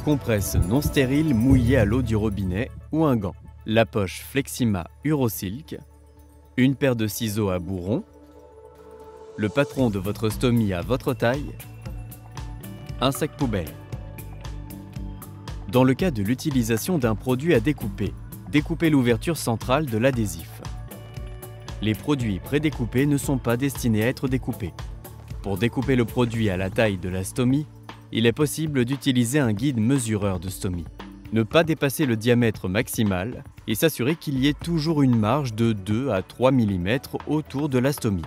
compresse non stérile mouillée à l'eau du robinet ou un gant, la poche Flexima Urosilk, une paire de ciseaux à bourron, le patron de votre stomie à votre taille, un sac poubelle. Dans le cas de l'utilisation d'un produit à découper, découpez l'ouverture centrale de l'adhésif. Les produits prédécoupés ne sont pas destinés à être découpés. Pour découper le produit à la taille de la stomie, il est possible d'utiliser un guide mesureur de stomie. Ne pas dépasser le diamètre maximal et s'assurer qu'il y ait toujours une marge de 2 à 3 mm autour de la stomie.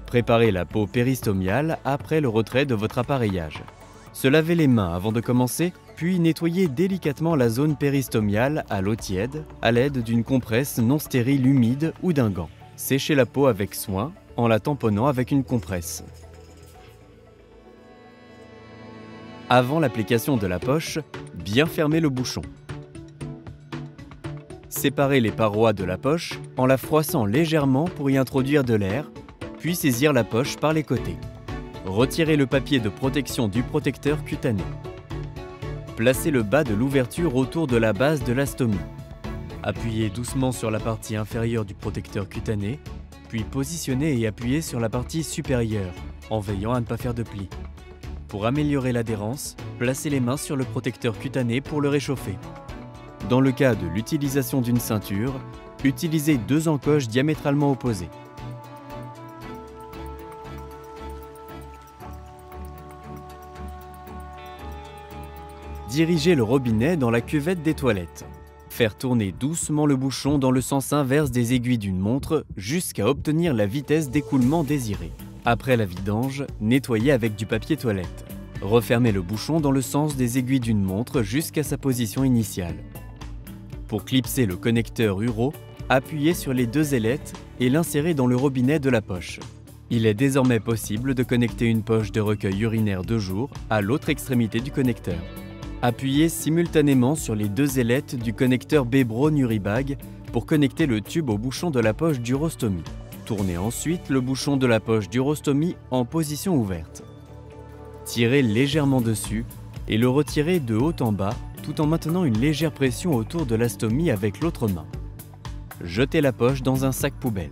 Préparez la peau péristomiale après le retrait de votre appareillage. Se laver les mains avant de commencer, puis nettoyer délicatement la zone péristomiale à l'eau tiède à l'aide d'une compresse non stérile humide ou d'un gant. Séchez la peau avec soin en la tamponnant avec une compresse. Avant l'application de la poche, bien fermer le bouchon. Séparez les parois de la poche en la froissant légèrement pour y introduire de l'air, puis saisir la poche par les côtés. Retirez le papier de protection du protecteur cutané. Placez le bas de l'ouverture autour de la base de la stomie. Appuyez doucement sur la partie inférieure du protecteur cutané, puis positionnez et appuyez sur la partie supérieure, en veillant à ne pas faire de plis. Pour améliorer l'adhérence, placez les mains sur le protecteur cutané pour le réchauffer. Dans le cas de l'utilisation d'une ceinture, utilisez 2 encoches diamétralement opposées. Dirigez le robinet dans la cuvette des toilettes. Faire tourner doucement le bouchon dans le sens inverse des aiguilles d'une montre jusqu'à obtenir la vitesse d'écoulement désirée. Après la vidange, nettoyez avec du papier toilette. Refermez le bouchon dans le sens des aiguilles d'une montre jusqu'à sa position initiale. Pour clipser le connecteur Uro, appuyez sur les 2 ailettes et l'insérez dans le robinet de la poche. Il est désormais possible de connecter une poche de recueil urinaire de jour à l'autre extrémité du connecteur. Appuyez simultanément sur les 2 ailettes du connecteur Bebron Uribag pour connecter le tube au bouchon de la poche d'urostomie. Tournez ensuite le bouchon de la poche d'urostomie en position ouverte. Tirez légèrement dessus et le retirez de haut en bas tout en maintenant une légère pression autour de la stomie avec l'autre main. Jetez la poche dans un sac poubelle.